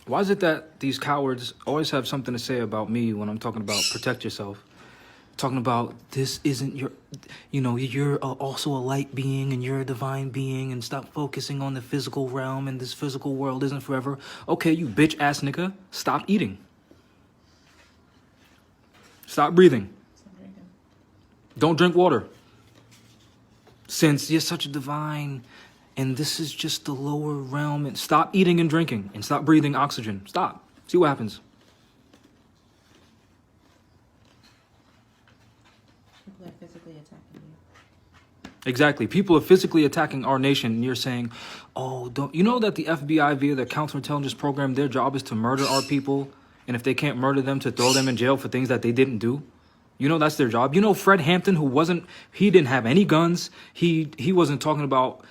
Why is it that these cowards always have something to say about me when I'm talking about protect yourself? Talking about this isn't your, you're also a light being and you're a divine being and stop focusing on the physical realm and this physical world isn't forever. Okay, you bitch ass nigga, stop eating. Stop breathing. Don't drink water. Since you're such a divine and this is just the lower realm, and stop eating and drinking and stop breathing oxygen. Stop. See what happens. People are physically attacking you. Exactly. People are physically attacking our nation, and you're saying, oh, don't you know that the FBI, via their counterintelligence program, their job is to murder our people, and if they can't murder them, to throw them in jail for things that they didn't do? You know that's their job. You know Fred Hampton, he didn't have any guns. He wasn't talking about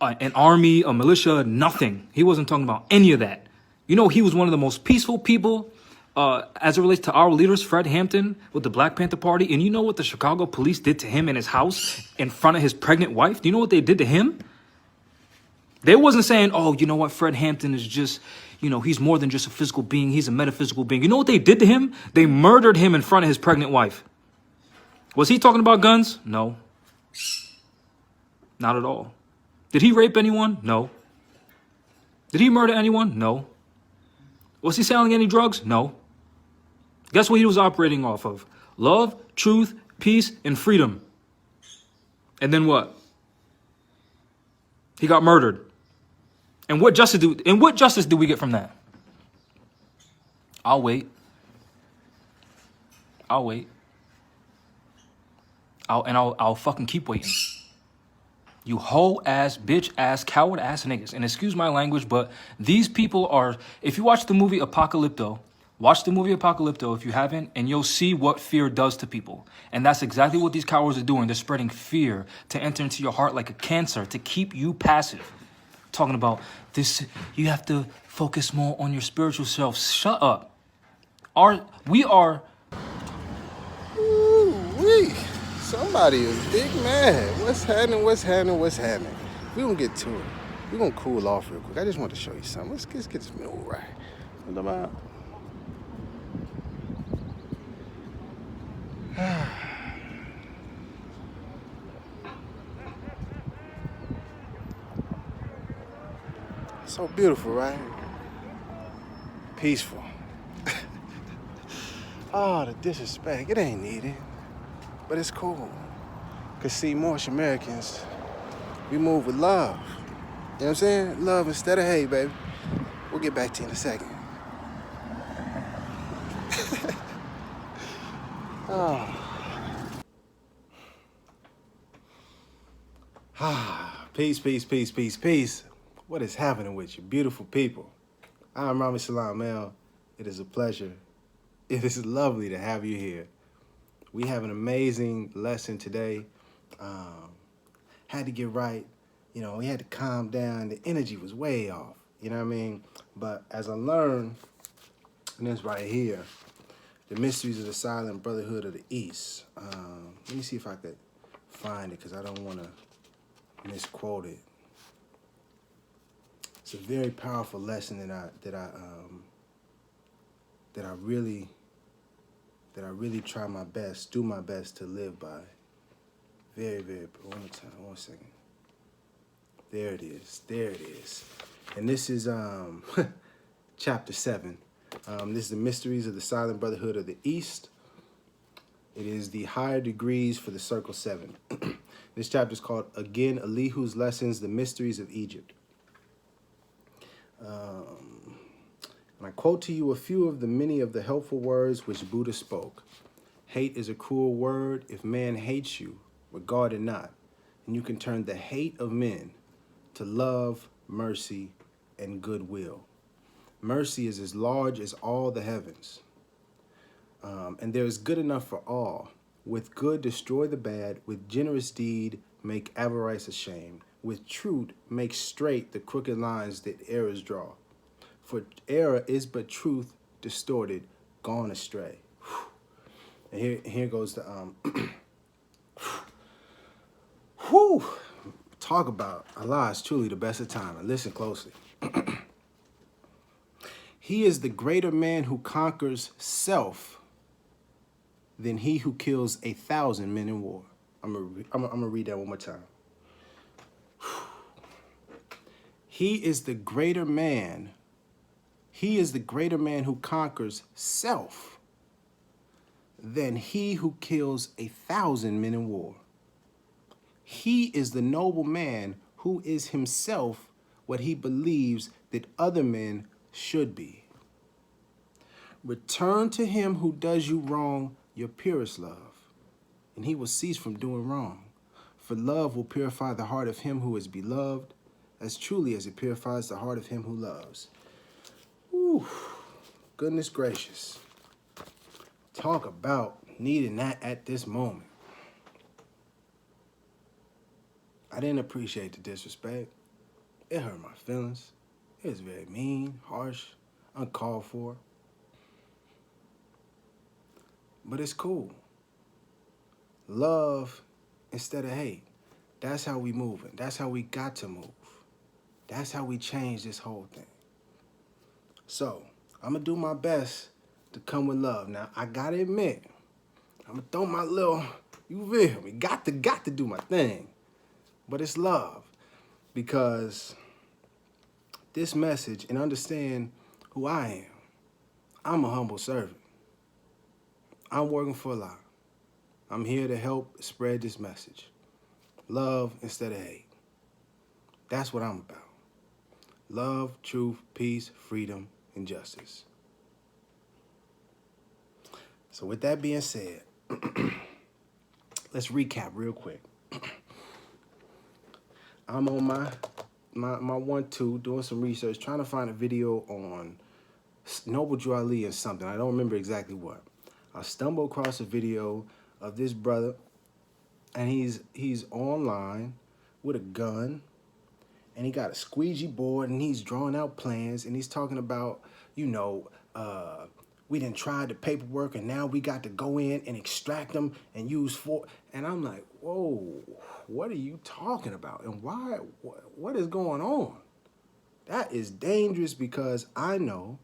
an army, a militia, nothing. He wasn't talking about any of that. You know, he was one of the most peaceful people as it relates to our leaders, Fred Hampton with the Black Panther Party. And you know what the Chicago police did to him in his house in front of his pregnant wife? Do you know what they did to him? They wasn't saying, oh, you know what, Fred Hampton is just, he's more than just a physical being. He's a metaphysical being. You know what they did to him? They murdered him in front of his pregnant wife. Was he talking about guns? No. Not at all. Did he rape anyone? No. Did he murder anyone? No. Was he selling any drugs? No. Guess what he was operating off of? Love, truth, peace, and freedom. And then what? He got murdered. And what justice do we get from that? I'll wait. I'll fucking keep waiting. You hoe ass, bitch ass, coward ass niggas. And excuse my language, but these people are, if you watch the movie Apocalypto, if you haven't, and you'll see what fear does to people. And that's exactly what these cowards are doing. They're spreading fear to enter into your heart like a cancer, to keep you passive. Talking about this, you have to focus more on your spiritual self. Shut up. We are... Ooh-wee. Somebody is big mad. What's happening? We gonna get to it. We gonna cool off real quick. I just want to show you something. Let's get this meal right. What about? So beautiful, right? Peaceful. Oh, the disrespect. It ain't needed. But it's cool. Because see, Moorish Americans, we move with love. You know what I'm saying? Love instead of hate, baby. We'll get back to you in a second. Oh. Peace. What is happening with you, beautiful people? I'm Rami Salam Mel. It is a pleasure. It is lovely to have you here. We have an amazing lesson today. Had to get right. We had to calm down. The energy was way off. You know what I mean? But as I learned, and this right here, the mysteries of the silent brotherhood of the East. Let me see if I could find it because I don't want to misquote it. It's a very powerful lesson that I really try my best, do my best to live by. Very, one more time, 1 second. There it is. And this is chapter 7. This is the mysteries of the silent brotherhood of the East. It is the higher degrees for the circle 7. This chapter is called, again, Elihu's Lessons, the Mysteries of Egypt. And I quote to you a few of the many of the helpful words which Buddha spoke. Hate is a cruel word. If man hates you, regard it not. And you can turn the hate of men to love, mercy, and goodwill. Mercy is as large as all the heavens. And there is good enough for all. With good, destroy the bad. With generous deed, make avarice ashamed. With truth, make straight the crooked lines that errors draw. For error is but truth distorted, gone astray. And here goes the talk about Allah is truly the best of time. And listen closely. He is the greater man who conquers self than he who kills 1,000 men in war. I'm gonna read that one more time. He is the greater man. He is the greater man who conquers self than he who kills 1,000 men in war. He is the noble man who is himself what he believes that other men should be. Return to him who does you wrong your purest love, and he will cease from doing wrong. For love will purify the heart of him who is beloved, as truly as it purifies the heart of him who loves. Ooh, goodness gracious. Talk about needing that at this moment. I didn't appreciate the disrespect. It hurt my feelings. It was very mean, harsh, uncalled for. But it's cool. Love instead of hate. That's how we moving. That's how we got to move. That's how we change this whole thing. So, I'm going to do my best to come with love. Now, I got to admit, I'm going to throw my little, you feel me? Got to do my thing. But it's love. Because this message, and understand who I am. I'm a humble servant. I'm working for Allah. I'm here to help spread this message. Love instead of hate. That's what I'm about. Love, truth, peace, freedom, and justice. So with that being said, let's recap real quick. I'm on my 1-2 doing some research, trying to find a video on Noble Drew Ali and something. I don't remember exactly what. I stumbled across a video of this brother, and he's online with a gun, and he got a squeegee board, and he's drawing out plans, and he's talking about, we done tried the paperwork, and now we got to go in and extract them and use and I'm like, whoa, what are you talking about? And why, what is going on? That is dangerous, because I know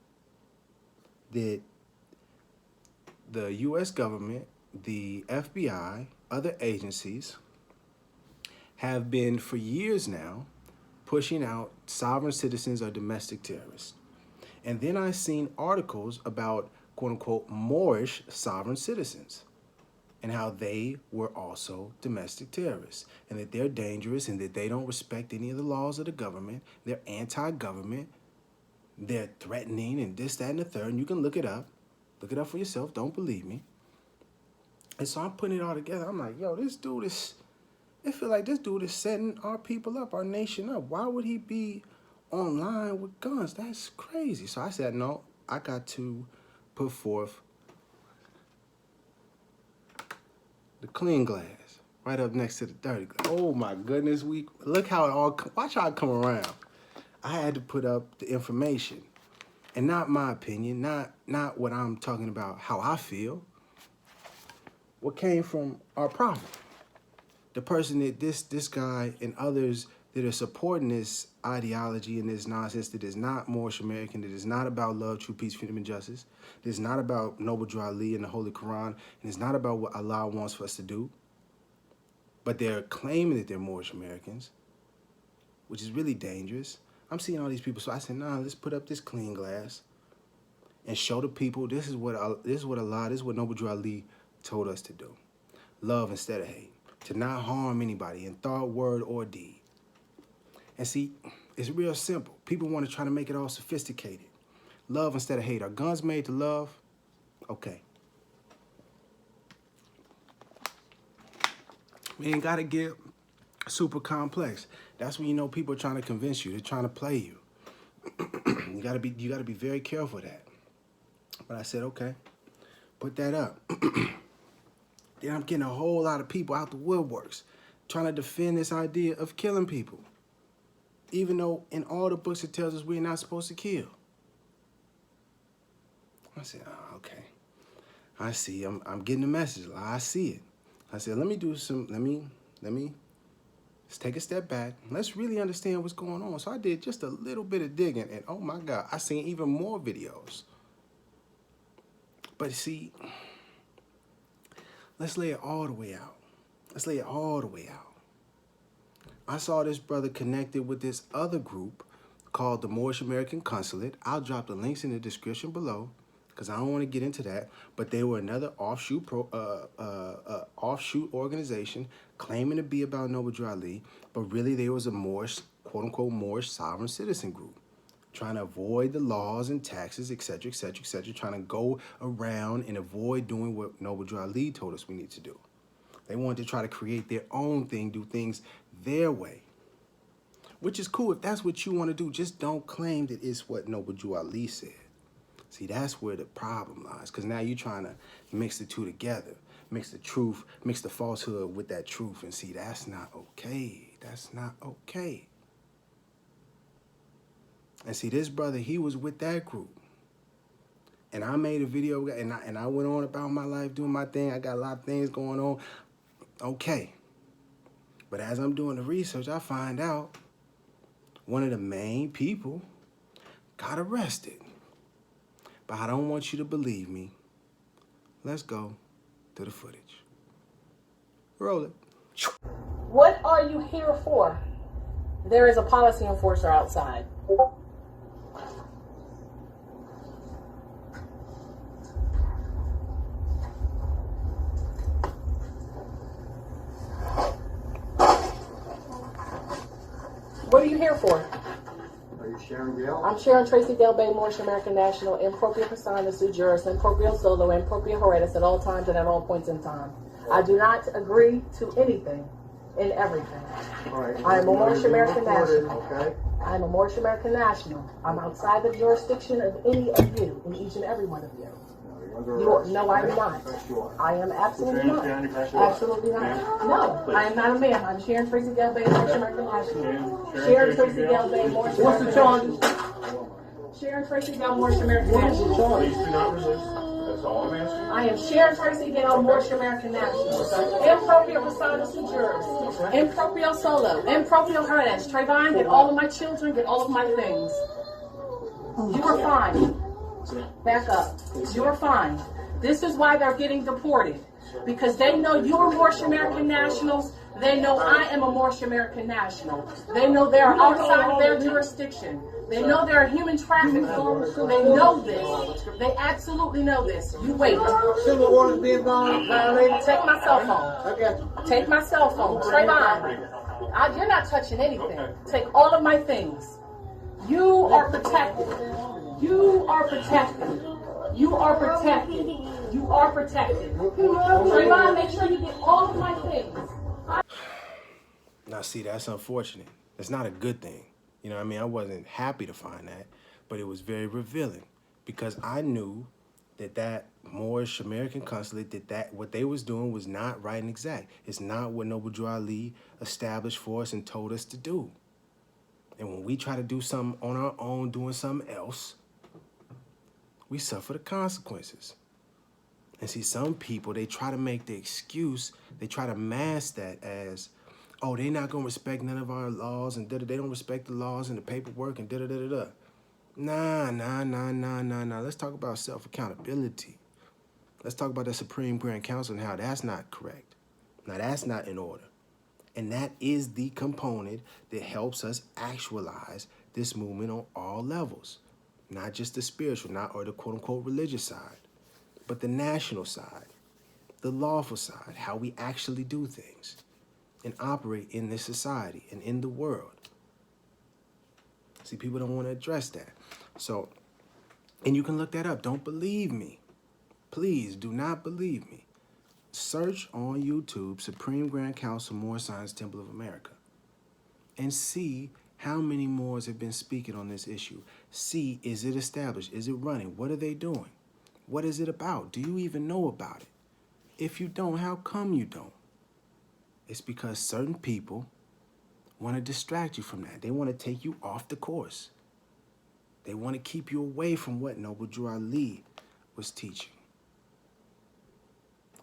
that the U.S. government, the FBI, other agencies have been for years now pushing out sovereign citizens or domestic terrorists. And then I seen articles about quote unquote Moorish sovereign citizens and how they were also domestic terrorists, and that they're dangerous, and that they don't respect any of the laws of the government. They're anti-government. They're threatening and this, that, and the third. And you can look it up. Look it up for yourself. Don't believe me. And so I'm putting it all together. I'm like, yo, this dude is, it feel like this dude is setting our people up, our nation up. Why would he be online with guns? That's crazy. So I said, no, I got to put forth the clean glass right up next to the dirty glass. Oh my goodness, look how it all, watch how it come around. I had to put up the information, and not my opinion, not what I'm talking about, how I feel. What came from our prophet, the person that this guy and others that are supporting this ideology and this nonsense that is not Moorish American, that is not about love, true peace, freedom, and justice, that is not about Noble Drew Ali and the Holy Quran, and it's not about what Allah wants for us to do, but they're claiming that they're Moorish Americans, which is really dangerous. I'm seeing all these people, so I said, nah, let's put up this clean glass and show the people this is what Allah, this is what Noble Drew Ali told us to do. Love instead of hate. To not harm anybody in thought, word, or deed. And see, it's real simple. People want to try to make it all sophisticated. Love instead of hate. Are guns made to love? Okay. We ain't got to get super complex. That's when you know people are trying to convince you. They're trying to play you. You gotta be very careful of that. But I said, okay, put that up. Then I'm getting a whole lot of people out the woodworks trying to defend this idea of killing people, even though in all the books it tells us we're not supposed to kill. I said, oh, okay. I see. I'm getting the message. I see it. I said, let me let's take a step back. Let's really understand what's going on. So I did just a little bit of digging, and oh my God, I seen even more videos. But see, let's lay it all the way out. Let's lay it all the way out. I saw this brother connected with this other group called the Moorish American Consulate. I'll drop the links in the description below because I don't want to get into that. But they were another offshoot organization claiming to be about Noble Drew Ali, but really they was a Moorish, quote-unquote, Moorish sovereign citizen group, trying to avoid the laws and taxes, etc., etc., etc., trying to go around and avoid doing what Noble Drew Ali told us we need to do. They wanted to try to create their own thing, do things their way, which is cool. If that's what you want to do, just don't claim that it's what Noble Drew Ali said. See, that's where the problem lies, because now you're trying to mix the two together, mix the truth, mix the falsehood with that truth, and see, that's not okay. That's not okay. And see, this brother, he was with that group. And I made a video, and I went on about my life, doing my thing. I got a lot of things going on. Okay. But as I'm doing the research, I find out one of the main people got arrested. But I don't want you to believe me. Let's go to the footage. Roll it. What are you here for? There is a policy enforcer outside. What are you here for? Are you Sharon Gale? I'm Sharon Tracy Gale Bay, Moorish American National, in propria persona sui juris, in proprio solo, in propria horetis, at all times and at all points in time. I do not agree to anything and everything. All right. I am a Moorish American National. Okay. I am a Moorish American National. I'm outside the jurisdiction of any of you, and each and every one of you. No, I am not. I am absolutely not. Absolutely not. No, I am not a man. I'm Sharon Tracy Gale Bay, Moorish American National. Sharon Tracy Gale Bay, Moorish American National. Sharon Tracy Gale, Moorish American National. Please do not resist. That's all I'm asking. I am Sharon Tracy Gale, Moorish American National. Improprio persona sui juris. Improprio solo. Improprio horetis. Trayvon, get all of my children, get all of my things. You are fine. Back up. You're fine. This is why they're getting deported. Because they know you're Moorish American nationals. They know I am a Moorish American national. They know they're outside of their jurisdiction. They know they're human trafficking. They know this. They absolutely know this. You wait. Civil water's being violated. Take my cell phone. Okay. Take my cell phone. Trayvon, you're not touching anything. Take all of my things. You are protected. You are protected. You are protected. You are protected. Trayvon, make sure you get all of my things. Now, see, that's unfortunate. It's not a good thing. You know what I mean? I wasn't happy to find that, but it was very revealing because I knew that Moorish American Consulate, that what they was doing was not right and exact. It's not what Noble Drew Ali established for us and told us to do. And when we try to do something on our own, doing something else, we suffer the consequences. And see, some people, they try to make the excuse, they try to mask that as, oh, they're not going to respect none of our laws, and they don't respect the laws and the paperwork, and da-da-da-da-da. Nah. Let's talk about self-accountability. Let's talk about the Supreme Grand Council and how that's not correct. Now, that's not in order. And that is the component that helps us actualize this movement on all levels. Not just the spiritual, or the quote-unquote religious side, but the national side, the lawful side, how we actually do things and operate in this society and in the world. See, people don't want to address that. So, and you can look that up. Don't believe me. Please do not believe me. Search on YouTube, Supreme Grand Council, Moor Science Temple of America, and see how many Moors have been speaking on this issue. See, is it established? Is it running? What are they doing? What is it about? Do you even know about it? If you don't, how come you don't? It's because certain people want to distract you from that. They want to take you off the course. They want to keep you away from what Noble Drew Ali was teaching.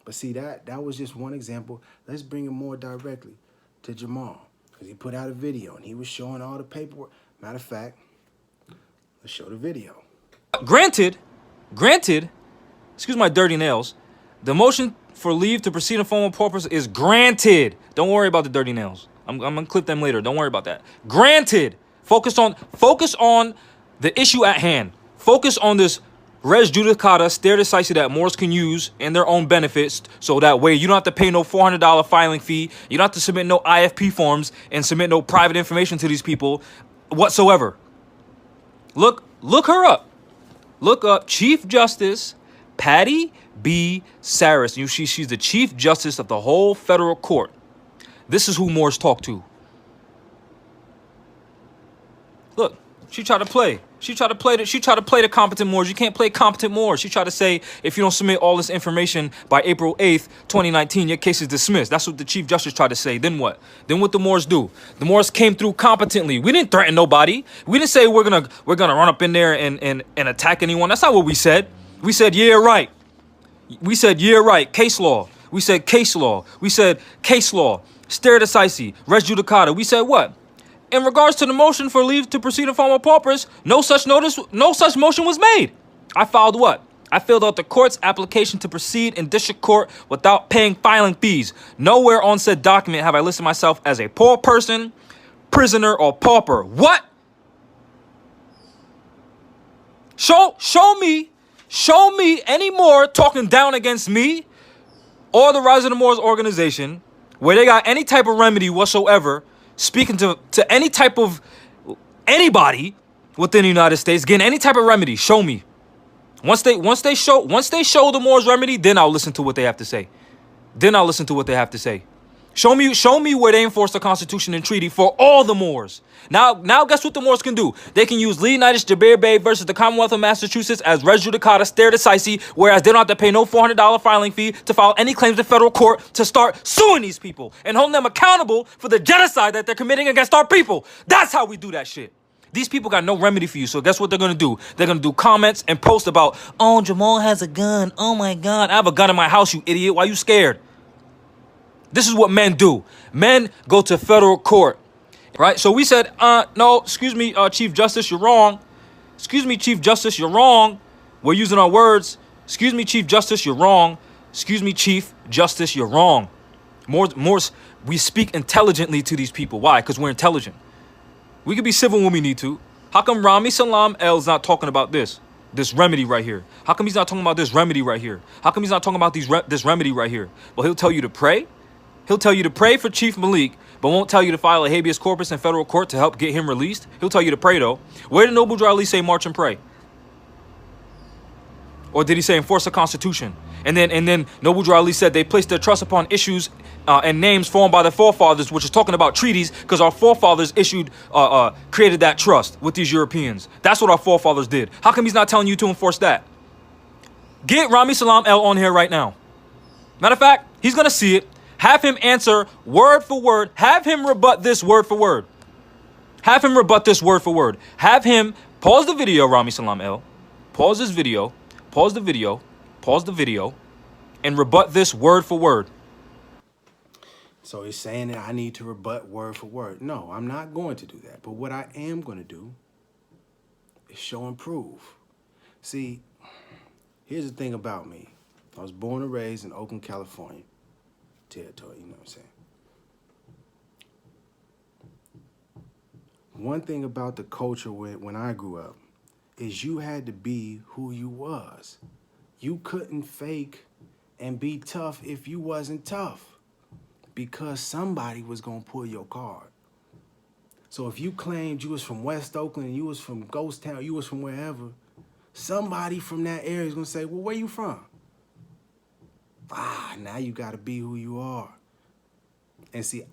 But see, that was just one example. Let's bring it more directly to Jamal. because he put out a video and he was showing all the paperwork. Matter of fact, let's show the video. Granted, excuse my dirty nails, the motion for leave to proceed in formal purpose is granted. Don't worry about the dirty nails. I'm gonna clip them later. Don't worry about that. Granted. Focus on the issue at hand. Focus on this res judicata stare decisis that Moors can use in their own benefits, so that way you don't have to pay no $400 filing fee. You don't have to submit no IFP forms and submit no private information to these people whatsoever. Look her up. Look up Chief Justice Patty B. Saris. She's the Chief Justice of the whole federal court. This is who Moors talk to. Look, she tried to play. She tried to play the competent Moors. You can't play competent Moors. She tried to say, if you don't submit all this information by April 8th, 2019, your case is dismissed. That's what the Chief Justice tried to say. Then what? Then what the Moors do? The Moors came through competently. We didn't threaten nobody. We didn't say we're gonna run up in there and attack anyone. That's not what we said. We said, yeah, right. We said, yeah, right. Case law. We said case law. We said case law. Stare decisis. Res judicata. We said what? In regards to the motion for leave to proceed in formal purpose, no such motion was made. I filed what? I filled out the court's application to proceed in district court without paying filing fees. Nowhere on said document have I listed myself as a poor person, prisoner, or pauper. What? Show me any more talking down against me or the Rise of the Moors organization where they got any type of remedy whatsoever, speaking to any type of anybody within the United States, getting any type of remedy. Show me. Once they show the Moors remedy, then I'll listen to what they have to say. Show me where they enforce the Constitution and treaty for all the Moors. Now guess what the Moors can do? They can use Leonidas Jabir Bey versus the Commonwealth of Massachusetts as res judicata stare decisis, whereas they don't have to pay no $400 filing fee to file any claims in federal court to start suing these people and holding them accountable for the genocide that they're committing against our people. That's how we do that shit. These people got no remedy for you, so guess what they're going to do? They're going to do comments and post about, oh, Jamal has a gun. Oh, my God. I have a gun in my house, you idiot. Why are you scared? This is what men do. Men go to federal court, right? So we said, no, excuse me, Chief Justice, you're wrong. Excuse me, Chief Justice, you're wrong. We're using our words. Excuse me, Chief Justice, you're wrong. Excuse me, Chief Justice, you're wrong. Moors, we speak intelligently to these people. Why? Because we're intelligent. We can be civil when we need to. How come Rami Salam L's not talking about this remedy right here? How come he's not talking about this remedy right here? How come he's not talking about this remedy right here? Well, he'll tell you to pray. He'll tell you to pray for Chief Malik, but won't tell you to file a habeas corpus in federal court to help get him released. He'll tell you to pray, though. Where did Noble Drew Ali say march and pray? Or did he say enforce the Constitution? And then Noble Drew Ali said they placed their trust upon issues and names formed by the forefathers, which is talking about treaties, because our forefathers created that trust with these Europeans. That's what our forefathers did. How come he's not telling you to enforce that? Get Rami Salam L on here right now. Matter of fact, he's going to see it. Have him answer word for word. Have him rebut this word for word. Have him rebut this word for word. Have him pause the video, Rami Salam L. Pause this video. Pause the video. Pause the video. And rebut this word for word. So he's saying that I need to rebut word for word. No, I'm not going to do that. But what I am going to do is show and prove. See, here's the thing about me. I was born and raised in Oakland, California. Territory, you know what I'm saying? One thing about the culture when I grew up is you had to be who you was. You couldn't fake and be tough if you wasn't tough, because somebody was gonna pull your card. So if you claimed you was from West Oakland, you was from Ghost Town, you was from wherever, somebody from that area is gonna say, well, where you from? Now you got to be who you are. And see,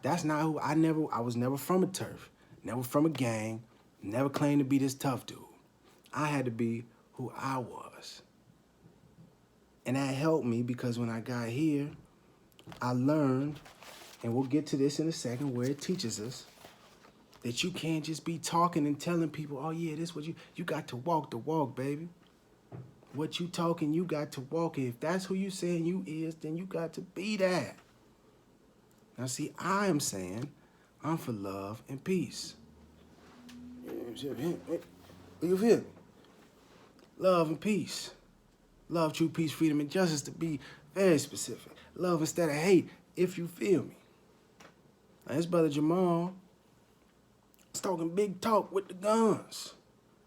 that's not who I was never from a turf, never from a gang, never claimed to be this tough dude. I had to be who I was. And that helped me because when I got here, I learned, and we'll get to this in a second, where it teaches us that you can't just be talking and telling people, oh yeah, this what you got to walk the walk, baby. What you talking, you got to walk it. If that's who you saying you is, then you got to be that. Now see, I am saying I'm for love and peace. You feel me? Love and peace. Love, true peace, freedom, and justice, to be very specific. Love instead of hate, if you feel me. Now, his brother Jamal is talking big talk with the guns.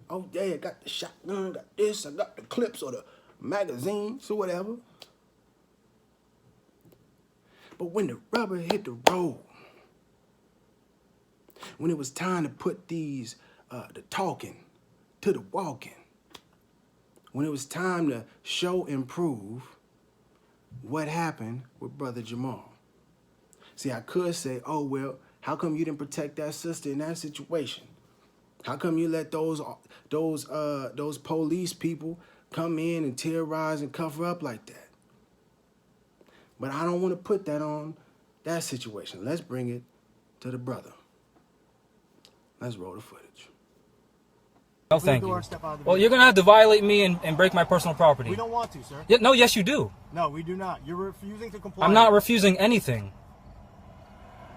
Oh, yeah, I got the shotgun, got this, I got the clips or the magazines or whatever. But when the rubber hit the road, when it was time to put these, the talking to the walking, when it was time to show and prove, what happened with Brother Jamal? See, I could say, oh, well, how come you didn't protect that sister in that situation? How come you let those police people come in and terrorize and cover up like that? But I don't want to put that on that situation. Let's bring it to the brother. Let's roll the footage. No, thank you. Well, you're going to have to violate me and break my personal property. We don't want to, sir. Yeah, no, yes, you do. No, we do not. You're refusing to comply. I'm not refusing anything.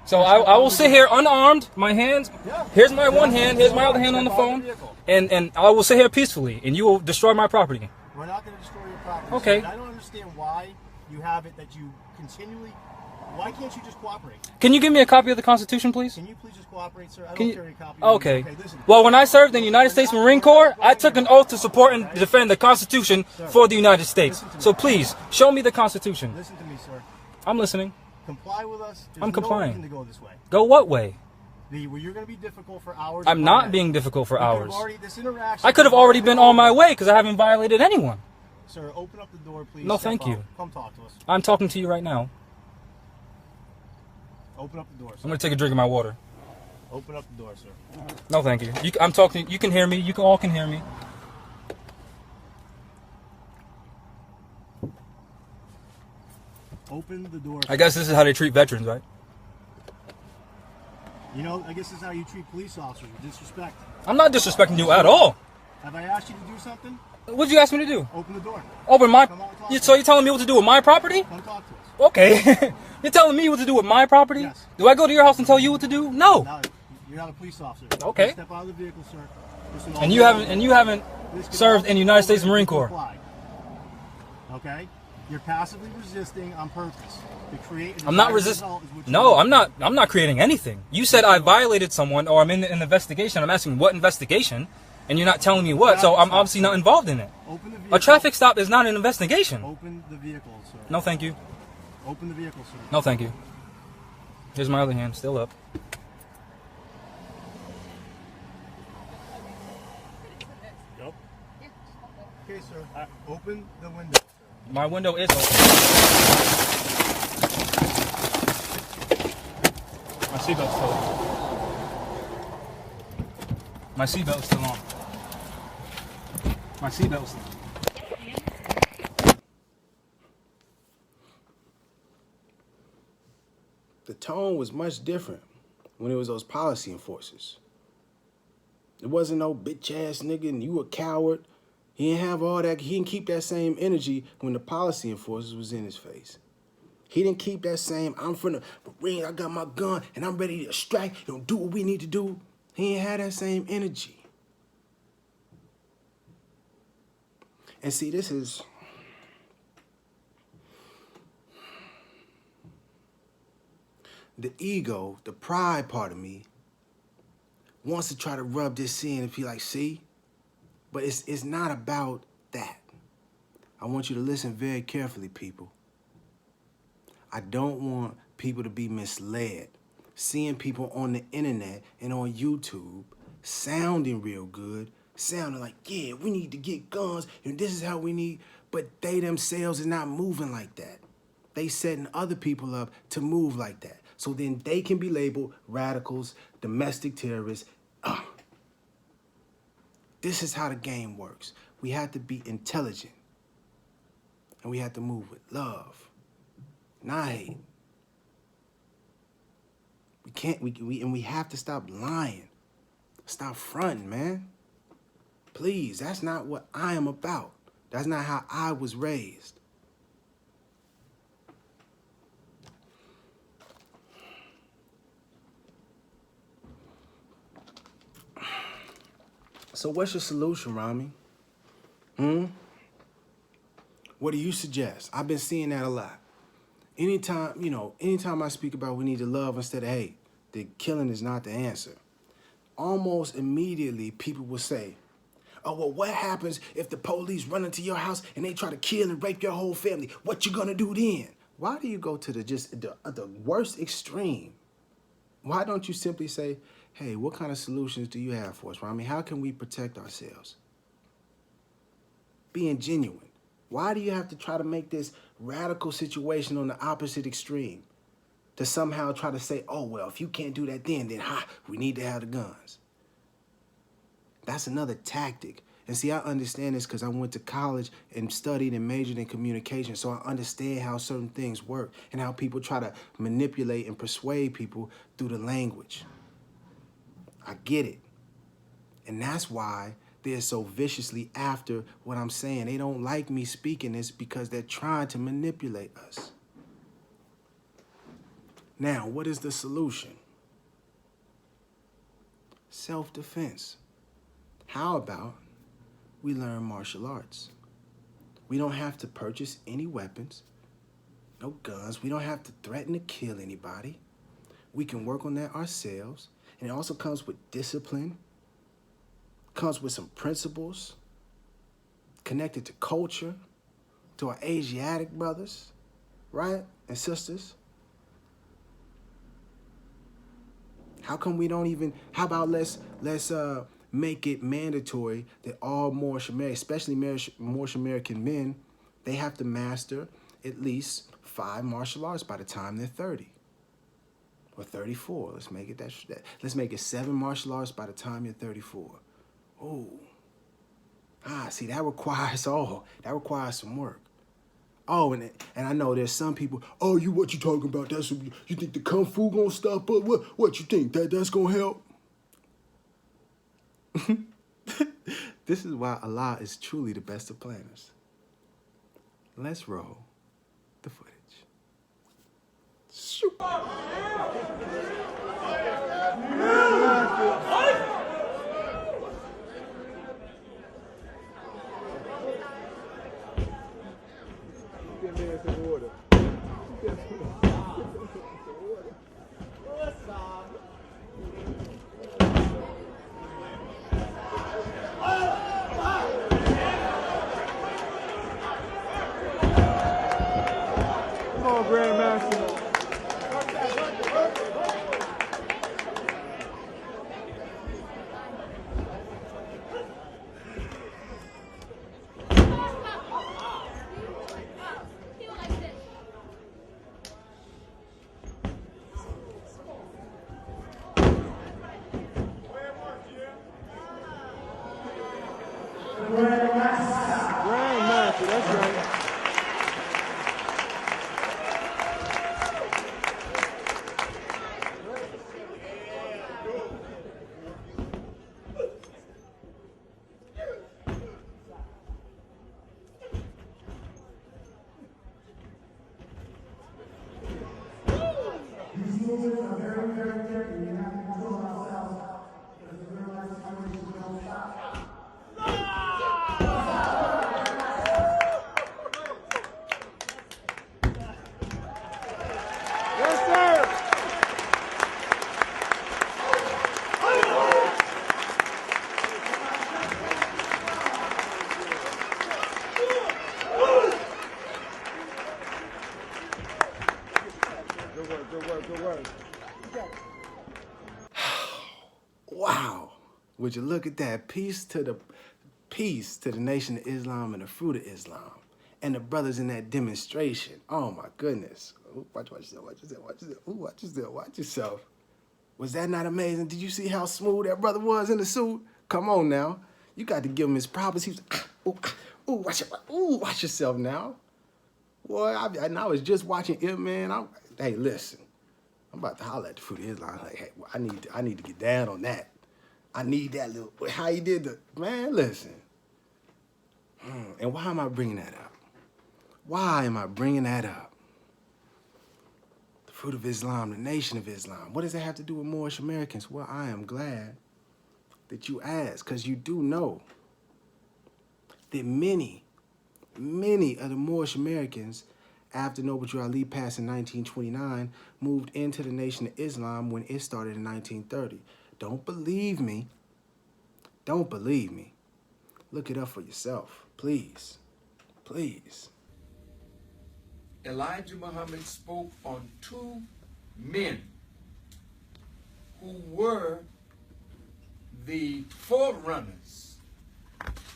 So I will sit here unarmed, my hands, here's my one hand, here's my other hand on the phone, and I will sit here peacefully, and you will destroy my property. We're not going to destroy your property. Okay. Sir. I don't understand why you have it that you continually... Why can't you just cooperate? Can you give me a copy of the Constitution, please? Can you please just cooperate, sir? I Can don't you... carry a copy. Okay. Listen. Well, when I served in the United States Marine Corps, I took an oath to support and defend the Constitution for the United States. So please, show me the Constitution. Listen to me, sir. I'm listening. Comply with us. There's I'm complying. No reason to go this way. Go what way? Well, you're going to be difficult for hours. I'm not being difficult for hours. This interaction. I could have already been on my way because I haven't violated anyone. Sir, open up the door, please. No, thank you. Come talk to us. I'm talking to you right now. Open up the door, sir. I'm going to take a drink of my water. Open up the door, sir. No, thank you. I'm talking. You can hear me. You all can hear me. Open the door. I guess this is how they treat veterans, right? You know, I guess this is how you treat police officers with disrespect. I'm not disrespecting you at all. Have I asked you to do something? What did you ask me to do? Open the door. Open my... Come on, talk So you're telling me what to do with my property? Come talk to us. Okay. You're telling me what to do with my property? Yes. Do I go to your house and tell you what to do? No. No, you're not a police officer. Okay. Step out of the vehicle, sir. Listen, And you haven't served in the United States Marine Corps. Comply. Okay? You're passively resisting on purpose to create. I'm not resisting. No, I'm not creating anything. You said I violated someone or I'm in an investigation. I'm asking what investigation, and you're not telling me what. So I'm obviously not involved in it. Open the vehicle. A traffic stop is not an investigation. Open the vehicle, sir. No, thank you. Open the vehicle, sir. No, thank you. Here's my other hand, still up. Yep. Okay, sir. Open the window. My window is open. My seatbelt's still on. My seatbelt's still on. My seatbelt's still on. The tone was much different when it was those policy enforcers. It wasn't no bitch ass nigga and you a coward. He didn't have all that. He didn't keep that same energy when the policy enforcers was in his face. He didn't keep that same, I'm from the Marine, I got my gun, and I'm ready to strike and do what we need to do. He didn't have that same energy. And see, this is... the ego, the pride part of me, wants to try to rub this in and be like, see? But it's not about that. I want you to listen very carefully, people. I don't want people to be misled. Seeing people on the internet and on YouTube sounding real good, sounding like, yeah, we need to get guns, and this is how we need, but they themselves is not moving like that. They setting other people up to move like that. So then they can be labeled radicals, domestic terrorists. This is how the game works. We have to be intelligent. And we have to move with love, not hate. We have to stop lying. Stop fronting, man. Please, that's not what I am about. That's not how I was raised. So what's your solution, Rami? What do you suggest? I've been seeing that a lot. Anytime I speak about we need to love instead of hate, that killing is not the answer. Almost immediately, people will say, oh, well, what happens if the police run into your house and they try to kill and rape your whole family? What you gonna do then? Why do you go to the worst extreme? Why don't you simply say, hey, what kind of solutions do you have for us, Rami? How can we protect ourselves? Being genuine. Why do you have to try to make this radical situation on the opposite extreme? To somehow try to say, oh, well, if you can't do that then we need to have the guns. That's another tactic. And see, I understand this because I went to college and studied and majored in communication, so I understand how certain things work and how people try to manipulate and persuade people through the language. I get it. And that's why they're so viciously after what I'm saying. They don't like me speaking this because they're trying to manipulate us. Now, what is the solution? Self-defense. How about we learn martial arts? We don't have to purchase any weapons, no guns. We don't have to threaten to kill anybody. We can work on that ourselves. And it also comes with discipline, comes with some principles, connected to culture, to our Asiatic brothers, right, and sisters. How come we don't even, how about let's make it mandatory that all Moorish Americans, especially Moorish American men, they have to master at least 5 martial arts by the time they're 30 or 34. Let's make it let's make it 7 martial arts by the time you're 34. Oh, see, that requires some work. Oh, and I know there's some people, oh, what you talking about? That's what you think the Kung Fu gonna stop us? What you think, that's gonna help? This is why Allah is truly the best of planners. Let's roll the footage. Shoot. Grandmaster, that's right. These movements are very, very tricky. We have to control ourselves because the real life situations don't stop. Good work. Wow. Would you look at that? Peace to the Nation of Islam and the Fruit of Islam. And the brothers in that demonstration. Oh my goodness. Ooh, watch yourself. Was that not amazing? Did you see how smooth that brother was in the suit? Come on now. You got to give him his props. He was, watch yourself now. Boy, I was just watching it, man. Hey, listen. I'm about to holler at the Fruit of Islam. Like, hey, I need to get down on that. I need that little, how you did man, listen. And why am I bringing that up? Why am I bringing that up? The Fruit of Islam, the Nation of Islam. What does that have to do with Moorish Americans? Well, I am glad that you ask, because you do know that many of the Moorish Americans, after Noble Drew Ali passed in 1929, moved into the Nation of Islam when it started in 1930. Don't believe me. Don't believe me. Look it up for yourself, please. Please. Elijah Muhammad spoke on two men who were the forerunners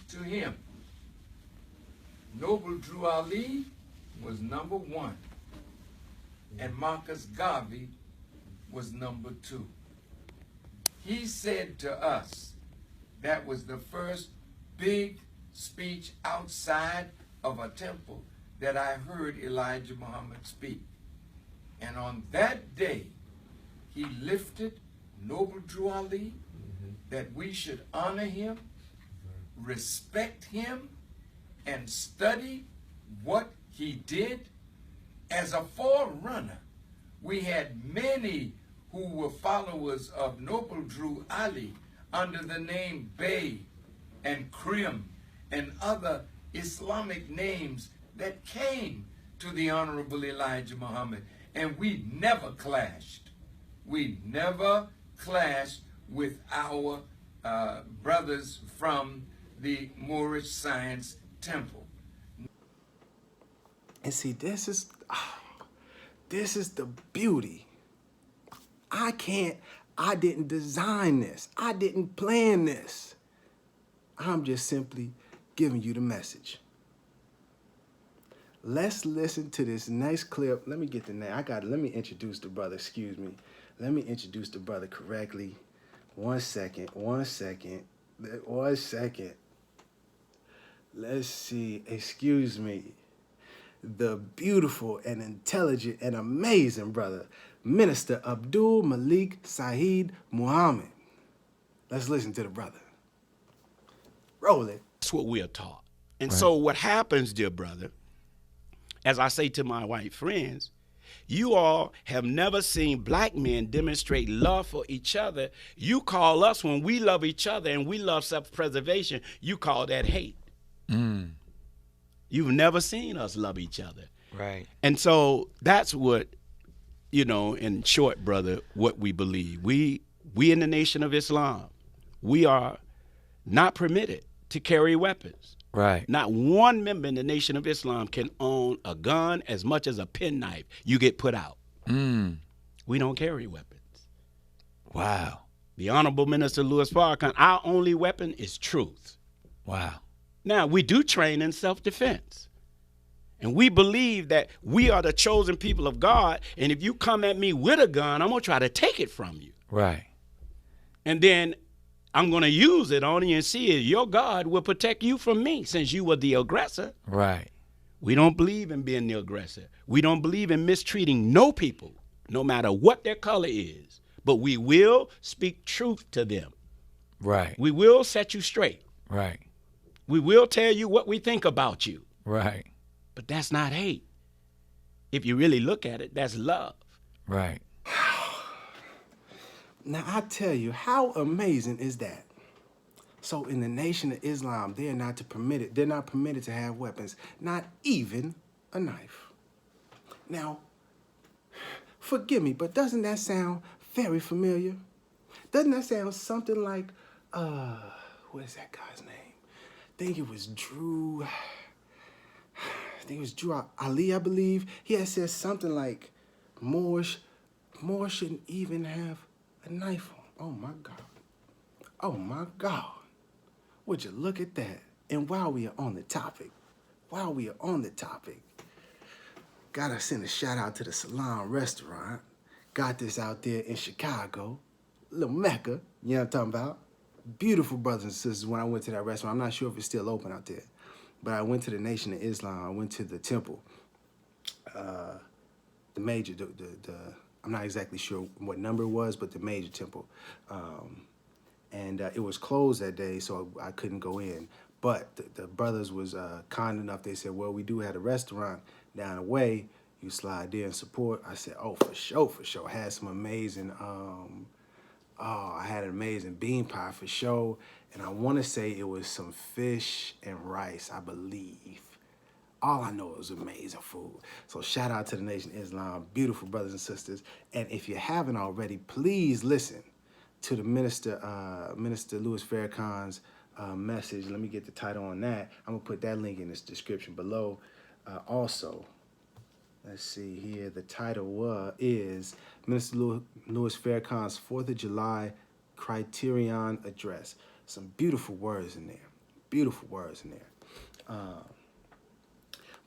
to him. Noble Drew Ali was number one, and Marcus Garvey was number two. He said to us, that was the first big speech outside of a temple that I heard Elijah Muhammad speak. And on that day, he lifted Noble Drew Ali, that we should honor him, respect him, and study what he did as a forerunner. We had many who were followers of Noble Drew Ali under the name Bey and Krim and other Islamic names that came to the Honorable Elijah Muhammad. And we never clashed. We never clashed with our brothers from the Moorish Science Temple. And see, this is the beauty. I didn't design this. I didn't plan this. I'm just simply giving you the message. Let's listen to this next clip. Let me get the name. Let me introduce the brother, excuse me. Let me introduce the brother correctly. One second. Let's see, excuse me. The beautiful and intelligent and amazing brother, Minister Abdul Malik Saeed Muhammad. Let's listen to the brother. Roll it. That's what we are taught. And so what happens, dear brother, as I say to my white friends, you all have never seen black men demonstrate love for each other. You call us, when we love each other and we love self-preservation, you call that hate. You've never seen us love each other. Right. And so that's what, in short, brother, what we believe. We in the Nation of Islam, we are not permitted to carry weapons. Right. Not one member in the Nation of Islam can own a gun as much as a penknife. You get put out. We don't carry weapons. Wow. The Honorable Minister Louis Farrakhan, our only weapon is truth. Wow. Now, we do train in self-defense. And we believe that we are the chosen people of God, and if you come at me with a gun, I'm going to try to take it from you. Right. And then I'm going to use it on you and see if your God will protect you from me since you were the aggressor. Right. We don't believe in being the aggressor. We don't believe in mistreating no people, no matter what their color is. But we will speak truth to them. Right. We will set you straight. Right. We will tell you what we think about you. Right. But that's not hate. If you really look at it, that's love. Right. Now, I tell you, how amazing is that? So in the Nation of Islam, they're not permitted to have weapons, not even a knife. Now, forgive me, but doesn't that sound very familiar? Doesn't that sound something like, what is that guy's name? I think it was Drew Ali, I believe. He had said something like, Moor shouldn't even have a knife on. Oh my God. Oh my God. Would you look at that? And while we are on the topic, gotta send a shout out to the Salon Restaurant. Got this out there in Chicago, little Mecca, you know what I'm talking about? Beautiful brothers and sisters when I went to that restaurant. I'm not sure if it's still open out there, but I went to the Nation of Islam. I went to the temple, the major, I'm not exactly sure what number it was, but the major temple. And it was closed that day, so I couldn't go in. But the brothers was kind enough. They said, well, we do have a restaurant down the way. You slide there and support. I said, oh, for sure. Had some amazing Oh, I had an amazing bean pie for sure. And I want to say it was some fish and rice, I believe. All I know, it was amazing food. So shout out to the Nation of Islam, beautiful brothers and sisters. And if you haven't already, please listen to the Minister Louis Farrakhan's message. Let me get the title on that. I'm gonna put that link in this description below. Also, let's see here. The title is Minister Louis Farrakhan's 4th of July Criterion Address. Some beautiful words in there. Beautiful words in there.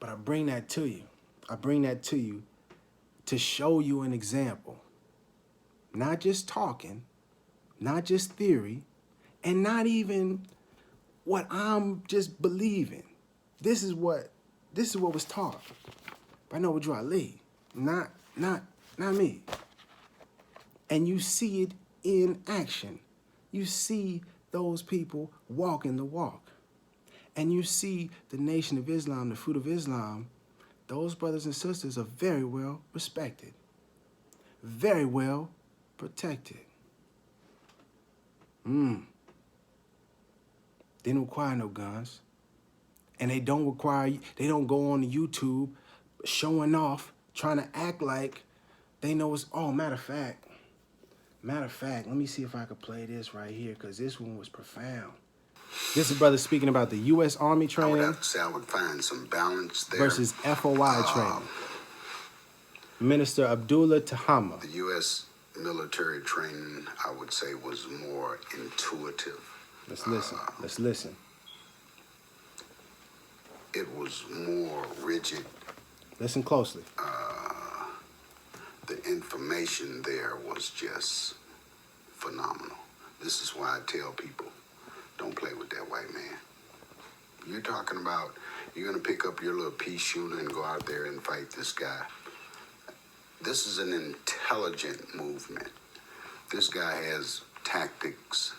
But I bring that to you. I bring that to you to show you an example. Not just talking, not just theory, and not even what I'm just believing. This is what was taught by Noble Drew Ali, not me. And you see it in action. You see those people walking the walk. And you see the Nation of Islam, the fruit of Islam, those brothers and sisters are very well respected, very well protected. They don't require no guns. And they don't go on YouTube showing off, trying to act like they know it's, oh, matter of fact, let me see if I could play this right here, because this one was profound. This is brother speaking about the U.S. Army training. I would have to say I would find some balance there. Versus FOI training. Minister Abdullah Tahama. The U.S. military training, I would say, was more intuitive. Let's listen. Let's listen. It was more rigid. Listen closely. The information there was just phenomenal. This is why I tell people, don't play with that white man. You're talking about you're going to pick up your little pea shooter and go out there and fight this guy. This is an intelligent movement. This guy has tactics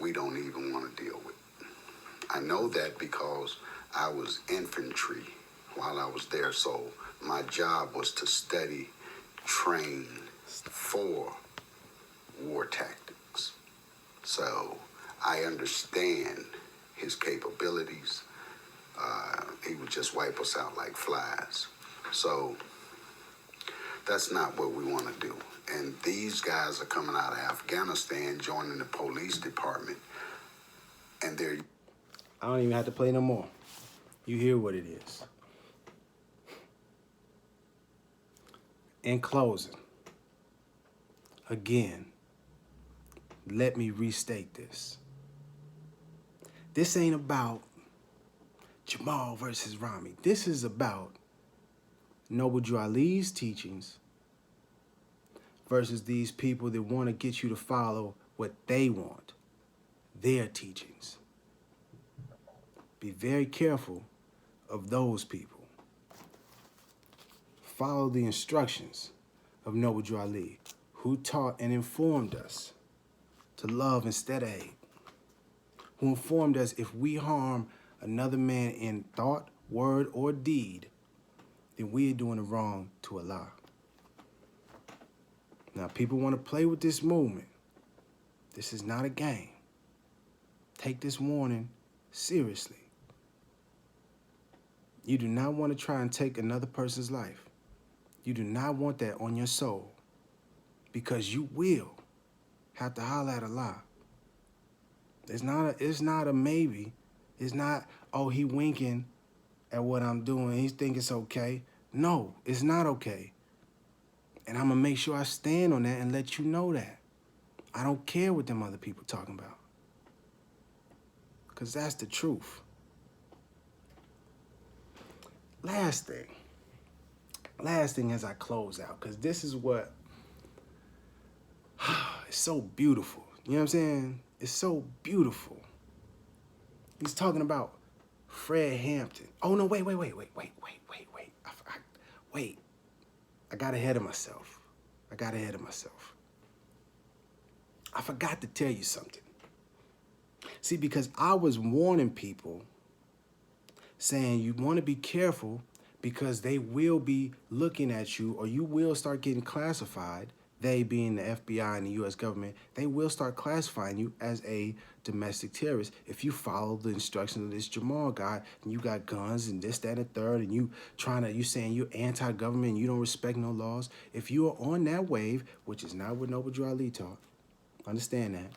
we don't even want to deal with. I know that because I was infantry while I was there, so my job was to study, train for war tactics. So I understand his capabilities. He would just wipe us out like flies. So that's not what we want to do. And these guys are coming out of Afghanistan, joining the police department, and they're... I don't even have to play no more. You hear what it is. In closing, again, let me restate this. This ain't about Jamal versus Rami. This is about Noble Drew Ali's teachings versus these people that want to get you to follow what they want, their teachings. Be very careful of those people. Follow the instructions of Noble Drew Ali, who taught and informed us to love instead of hate, who informed us if we harm another man in thought, word, or deed, then we are doing it wrong to Allah. Now, people want to play with this movement. This is not a game. Take this warning seriously. You do not want to try and take another person's life. You do not want that on your soul, because you will have to holler at Allah. It's not a maybe. It's not, oh, he winking at what I'm doing. He think it's okay. No, it's not okay. And I'm going to make sure I stand on that and let you know that. I don't care what them other people talking about, because that's the truth. Last thing as I close out, because this is what, it's so beautiful. You know what I'm saying? It's so beautiful. He's talking about Fred Hampton. Oh, no, wait. I got ahead of myself. I forgot to tell you something. See, because I was warning people, saying you want to be careful because they will be looking at you, or you will start getting classified they being the FBI and the U.S. government, they will start classifying you as a domestic terrorist if you follow the instructions of this Jamal guy and you got guns and this, that, and the third, and you saying you're anti-government and you don't respect no laws. If you are on that wave, which is not what Noble Drew Ali taught, understand that.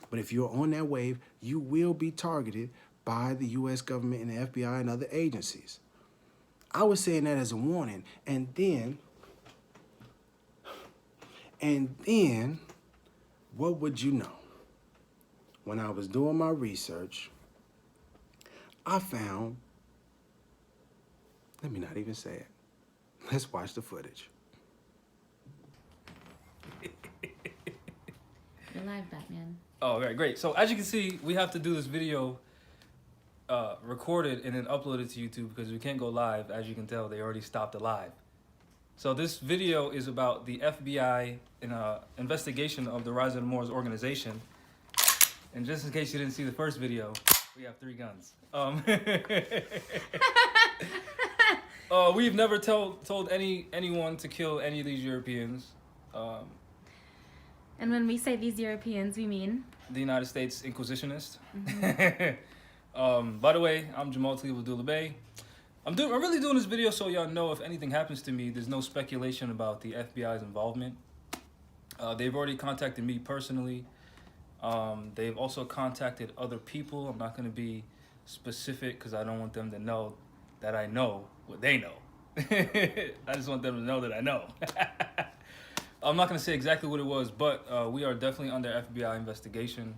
But if you're on that wave, you will be targeted by the U.S. government and the FBI and other agencies. I was saying that as a warning, and then, what would you know? When I was doing my research, I found, let me not even say it. Let's watch the footage. You're live, Batman. Oh, right, great. So as you can see, we have to do this video recorded and then uploaded to YouTube because we can't go live. As you can tell, they already stopped the live. So this video is about the FBI investigation of the Rise of the Moors organization. And just in case you didn't see the first video, we have 3 guns. We've never told anyone to kill any of these Europeans. And when we say these Europeans, we mean? The United States Inquisitionists. Mm-hmm. By the way, I'm Jamal Abdullah Bey. I'm really doing this video so y'all know if anything happens to me, there's no speculation about the FBI's involvement. They've already contacted me personally. They've also contacted other people. I'm not going to be specific because I don't want them to know that I know what they know. I just want them to know that I know. I'm not going to say exactly what it was, but we are definitely under FBI investigation.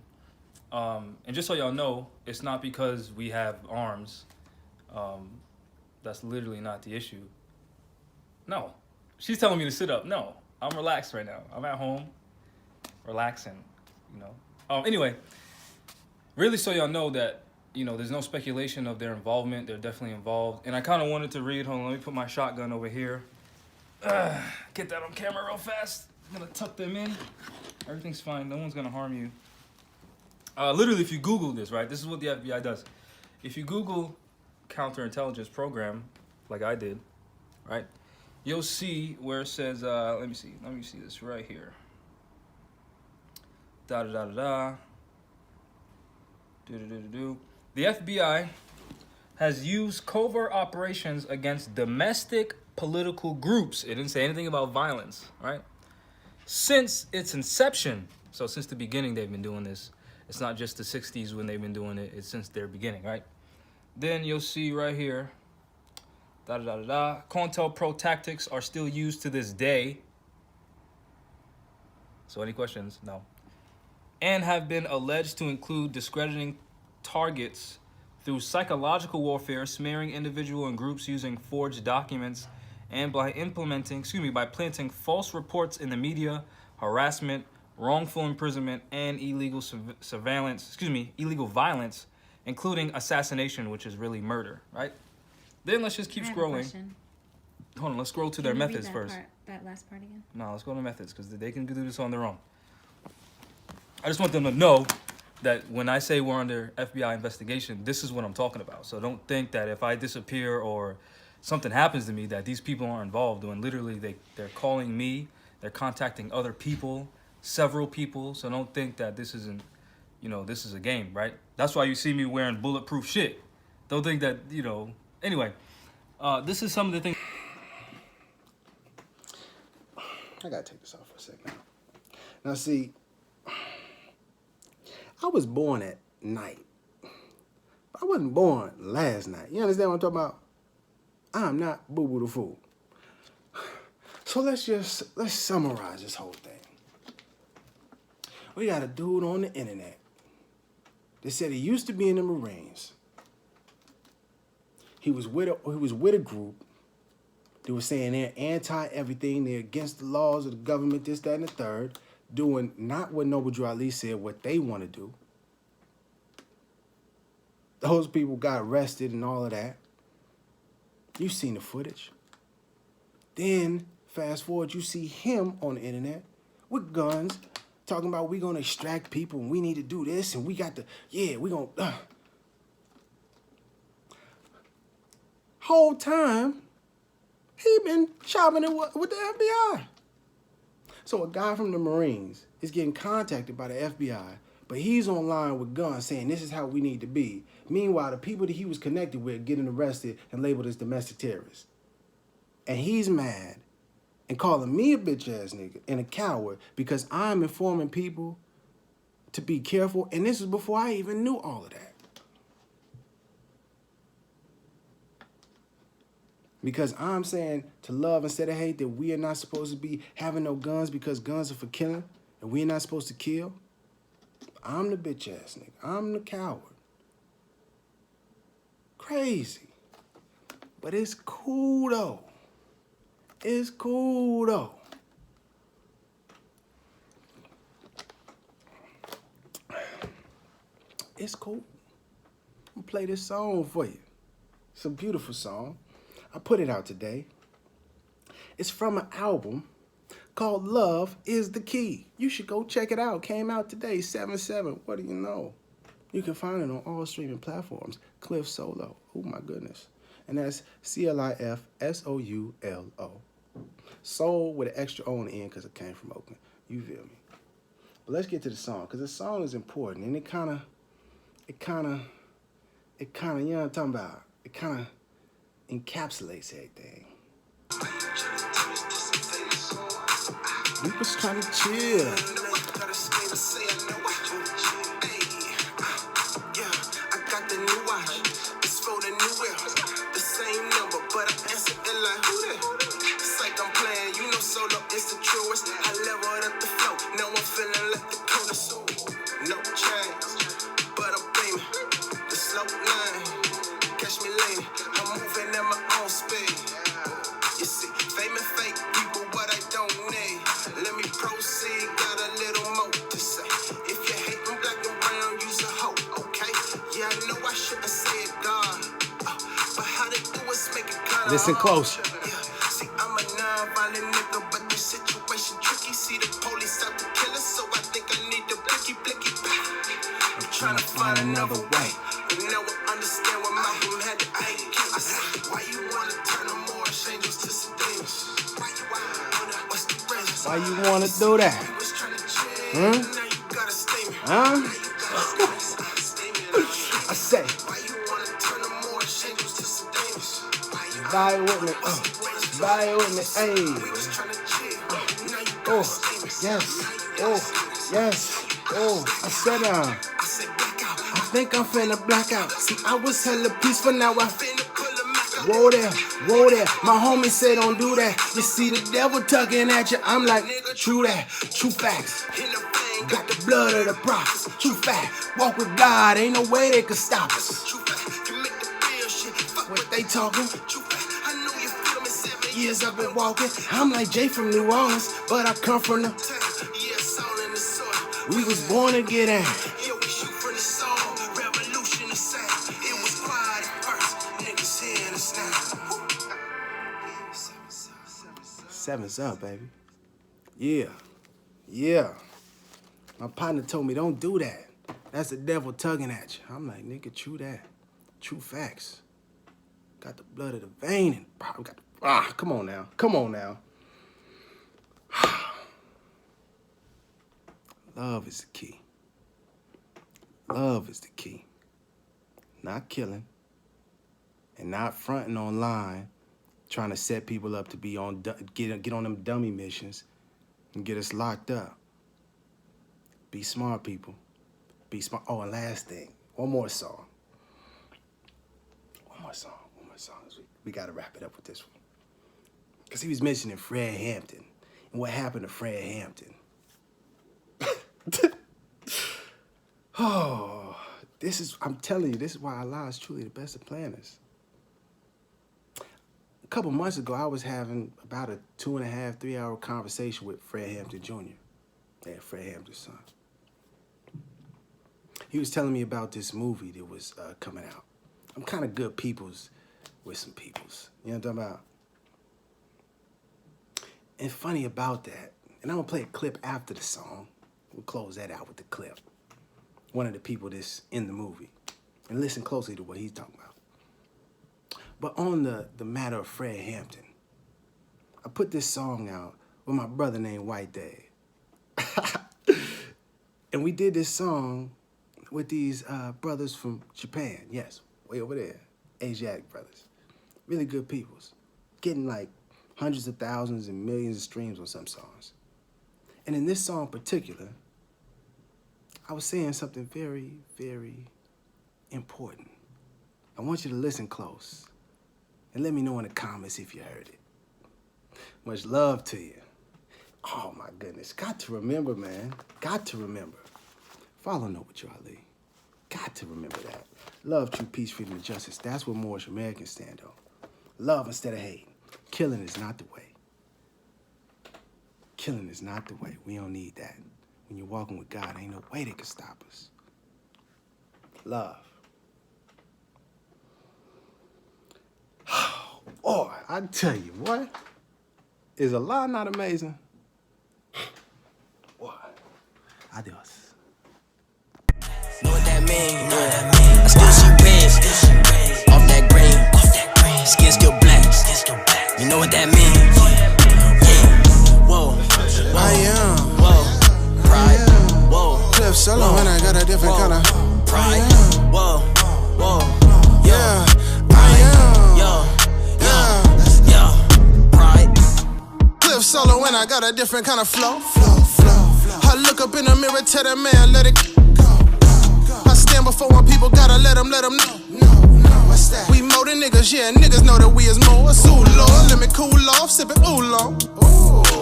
And just so y'all know, it's not because we have arms. That's literally not the issue. No. She's telling me to sit up. No. I'm relaxed right now. I'm at home, relaxing, you know. Anyway, really so y'all know that, you know, there's no speculation of their involvement. They're definitely involved. And I kind of wanted to read, hold on, let me put my shotgun over here. Get that on camera real fast. I'm gonna tuck them in. Everything's fine. No one's gonna harm you. Literally, if you Google this, right, this is what the FBI does. If you Google counterintelligence program, like I did, right, you'll see where it says, let me see this right here. The FBI has used covert operations against domestic political groups. It didn't say anything about violence, right? Since its inception, so since the beginning they've been doing this. It's not just the 60s when they've been doing it, it's since their beginning, right? Then you'll see right here, COINTELPRO tactics are still used to this day. So any questions? No. And have been alleged to include discrediting targets through psychological warfare, smearing individual and groups using forged documents, and by planting false reports in the media, harassment, wrongful imprisonment, and illegal violence, including assassination, which is really murder, right? Then let's just keep scrolling. Hold on, let's scroll to their methods first. That last part again? No, let's go to methods because they can do this on their own. I just want them to know that when I say we're under FBI investigation, this is what I'm talking about. So don't think that if I disappear or something happens to me that these people aren't involved. When literally they're calling me, they're contacting other people, several people. So don't think that this isn't, you know, this is a game, right? That's why you see me wearing bulletproof shit. Don't think that, you know. Anyway, this is some of the things. I gotta take this off for a second. Now see, I was born at night. I wasn't born last night. You understand what I'm talking about? I'm not Boo Boo the Fool. So let's summarize this whole thing. We got a dude on the internet that said he used to be in the Marines. He was with a group that was saying they're anti-everything, they're against the laws of the government, this, that, and the third, doing not what Noble Drew Ali said, what they want to do. Those people got arrested and all of that. You've seen the footage. Then, fast forward, you see him on the internet with guns, talking about we gonna extract people and we need to do this and we got to, we gonna, Whole time, he been chopping it with the FBI. So a guy from the Marines is getting contacted by the FBI, but he's online with guns saying this is how we need to be. Meanwhile, the people that he was connected with getting arrested and labeled as domestic terrorists. And he's mad and calling me a bitch ass nigga and a coward because I'm informing people to be careful. And this is before I even knew all of that. Because I'm saying to love instead of hate, that we are not supposed to be having no guns because guns are for killing and we're not supposed to kill. I'm the bitch ass nigga. I'm the coward. Crazy. But it's cool though. It's cool though. It's cool. I'm gonna play this song for you. It's a beautiful song. I put it out today. It's from an album called Love is the Key. You should go check it out. Came out today, 7/7. What do you know? You can find it on all streaming platforms. Cliff Solo. Oh my goodness. And that's CLIFSOULO. Soul with an extra O on the end because it came from Oakland. You feel me? But let's get to the song, because the song is important and it kind of, you know what I'm talking about? It kind of encapsulates everything. We was trying to chill. It's the truest. I leveled up the flow. Now I'm feeling like the coolest. No change, but I'm beaming. The slow line, catch me leaning. I'm moving at my own speed. You see, fame and fake people, what I don't need. Let me proceed, got a little more to say. If you hate them black and brown, use a hoe, okay? Yeah, I know I shouldn't say it, God. But how they do is make it kind of Listen close. See, I'm a non-violent nigga, but this situation tricky. See, the police out to kill us, so I think I need the blicky. I'm trying to find another way, but now I understand what Malcolm had to pay. I said, why you wanna turn the Moorish angels to sedations? What's the reason? Why you wanna do that? Now you gotta stay me. Huh? I say, Why you wanna turn the Moorish angels to sedations? vibe with me. Vibe with me. Hey. Oh, yes. Oh, yes. Oh, I said, I think I'm finna black out. See, I was hella peaceful, now I finna pull a Mac out. Whoa there. My homie said don't do that. You see the devil tugging at you. I'm like, true that, true facts. Got the blood of the prophets, true fact. Walk with God, ain't no way they could stop us. What they talking? Years I've been walking. I'm like Jay from New Orleans, but I come from the. We was born to get in. Seven's up, baby. Yeah. My partner told me, don't do that. That's the devil tugging at you. I'm like, nigga, true that. True facts. Got the blood of the vein and got come on now. Love is the key. Love is the key. Not killing and not fronting online, trying to set people up to be on get on them dummy missions and get us locked up. Be smart, people. Be smart. Oh, and last thing, one more song. We got to wrap it up with this one. Because he was mentioning Fred Hampton and what happened to Fred Hampton. Oh, I'm telling you, this is why Allah is truly the best of planners. A couple months ago, I was having about a 2.5, 3 hour conversation with Fred Hampton Jr., Fred Hampton's son. He was telling me about this movie that was coming out. I'm kind of good peoples with some peoples. You know what I'm talking about? And funny about that, and I'm gonna play a clip after the song. We'll close that out with the clip. One of the people that's in the movie. And listen closely to what he's talking about. But on the matter of Fred Hampton, I put this song out with my brother named White Dad. And we did this song with these brothers from Japan. Yes, way over there. Asiatic brothers. Really good peoples. Getting like hundreds of thousands and millions of streams on some songs. And in this song in particular, I was saying something very, very important. I want you to listen close and let me know in the comments if you heard it. Much love to you. Oh my goodness, got to remember, man. Got to remember. Follow Know What You Ali. Got to remember that. Love, true peace, freedom, and justice. That's what Moorish Americans stand on. Love instead of hate. Killing is not the way. Killing is not the way. We don't need that. When you're walking with God, ain't no way that can stop us. Love. Boy, I tell you what, is Allah not amazing? Boy, adios. Know what that mean? I still see red off that green. Skin still black. You know what that mean? Yeah. Whoa. I am. Whoa. Pride. Whoa. Cliff Solo and I got a different kind of pride. Whoa. Whoa. Yeah. I am. Yo. Pride. Cliff Solo and I got a different kind of flow. I look up in the mirror, tell that man, let it go. I stand before my people, gotta let them know. What's that? We more than niggas, yeah, niggas know that we is more. Ooh, Lord, let me cool off, sippin' oolong.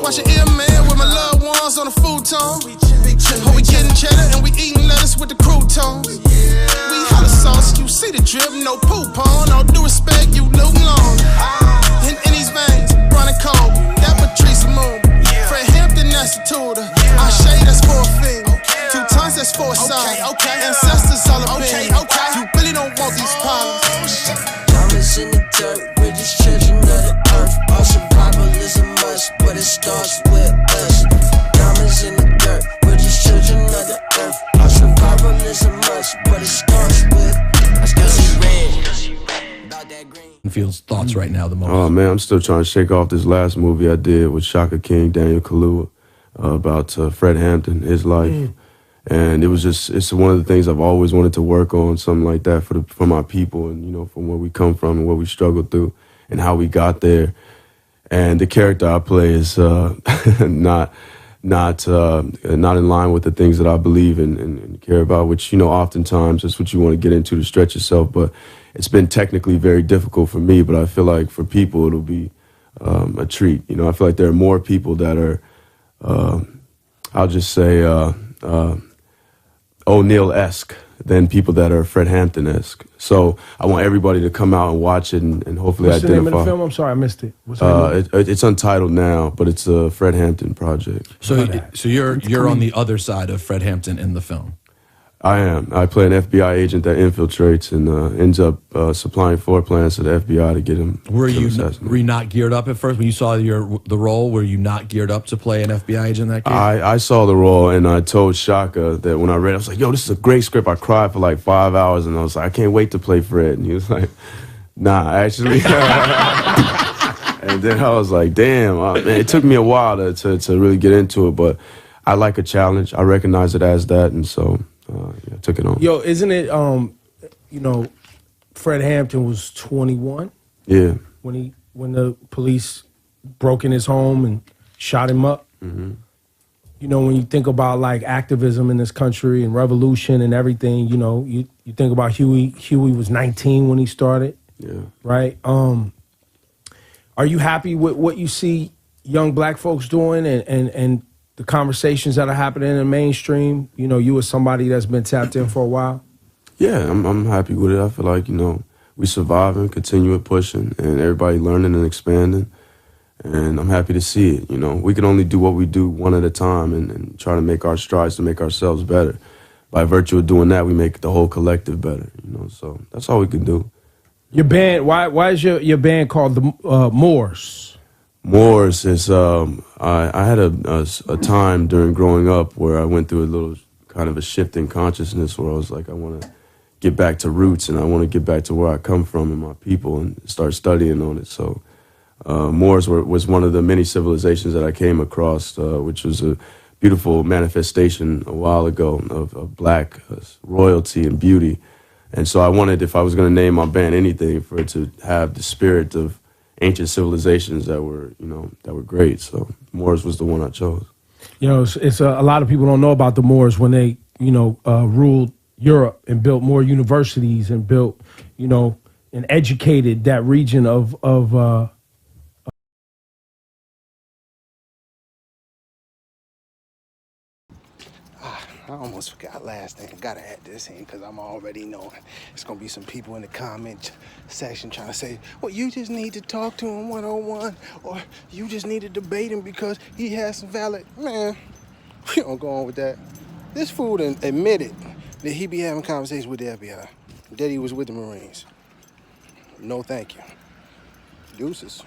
Watch your ear, man, with my loved ones on the futon. Oh, we getting cheddar and we eating lettuce with the croutons. We holla sauce, you see the drip, no poop on. All due respect, you look long. In these veins, brown and cold, that Patrice Moon. Fred Hampton, that's the tutor. I shade, that's for a fiend. 2 times, that's for a sign. Ancestors all up in. You really don't want these problems. Diamonds in the dirt, we're just children of the earth. Our survival is a must, but it starts with us. Diamonds in the dirt, we're just children of the earth. Our survival is a must, but it starts with us. I still see red. About that green. Feels thoughts right now the most. Oh man, I'm still trying to shake off this last movie I did with Shaka King, Daniel Kaluuya, about Fred Hampton, his life. And it was just, it's one of the things I've always wanted to work on, something like that for my people and, you know, from where we come from and what we struggled through and how we got there. And the character I play is not in line with the things that I believe in and care about, which, you know, oftentimes that's what you want to get into to stretch yourself. But it's been technically very difficult for me, but I feel like for people it'll be a treat. You know, I feel like there are more people that are, I'll just say, O'Neill-esque than people that are Fred Hampton-esque. So I want everybody to come out and watch it and hopefully What's identify. the name of the film? I'm sorry, I missed it. What's the name? It's untitled now, but it's a Fred Hampton project. So you're on the other side of Fred Hampton in the film. I am. I play an FBI agent that infiltrates and ends up supplying floor plans to the FBI to get him. Were you not geared up at first when you saw the role? Were you not geared up to play an FBI agent in that case? I saw the role and I told Shaka that when I read it, I was like, yo, this is a great script. I cried for like 5 hours and I was like, I can't wait to play Fred. And he was like, nah, actually. And then I was like, damn, man, it took me a while to really get into it, but I like a challenge. I recognize it as that, and so I took it on. Yo, isn't it, you know, Fred Hampton was 21? Yeah. When the police broke in his home and shot him up. Mm-hmm. You know, when you think about like activism in this country and revolution and everything, you know, you think about Huey. Huey was 19 when he started. Yeah. Right? Are you happy with what you see young black folks doing and the conversations that are happening in the mainstream? You know, you as somebody that's been tapped in for a while. Yeah, I'm happy with it. I feel like, you know, we surviving, continue pushing, and everybody learning and expanding. And I'm happy to see it. You know, we can only do what we do one at a time and try to make our strides to make ourselves better. By virtue of doing that, we make the whole collective better. You know, so that's all we can do. Your band, why is your band called the Moors? Moors is I had a time during growing up where I went through a little kind of a shift in consciousness where I was like, I want to get back to roots and I want to get back to where I come from and my people and start studying on it. So Moors was one of the many civilizations that I came across, which was a beautiful manifestation a while ago of black royalty and beauty. And so I wanted, if I was going to name my band anything, for it to have the spirit of ancient civilizations that were, that were great. So Moors was the one I chose. It's a lot of people don't know about the Moors when they, ruled Europe and built more universities and built, and educated that region of I almost forgot last thing. I gotta add this in because I'm already knowing it's gonna be some people in the comment section trying to say, well, you just need to talk to him one-on-one, or you just need to debate him because he has some valid. Man, we don't go on with that. This fool admitted that he be having conversations with the FBI, that he was with the Marines. No, thank you. Deuces.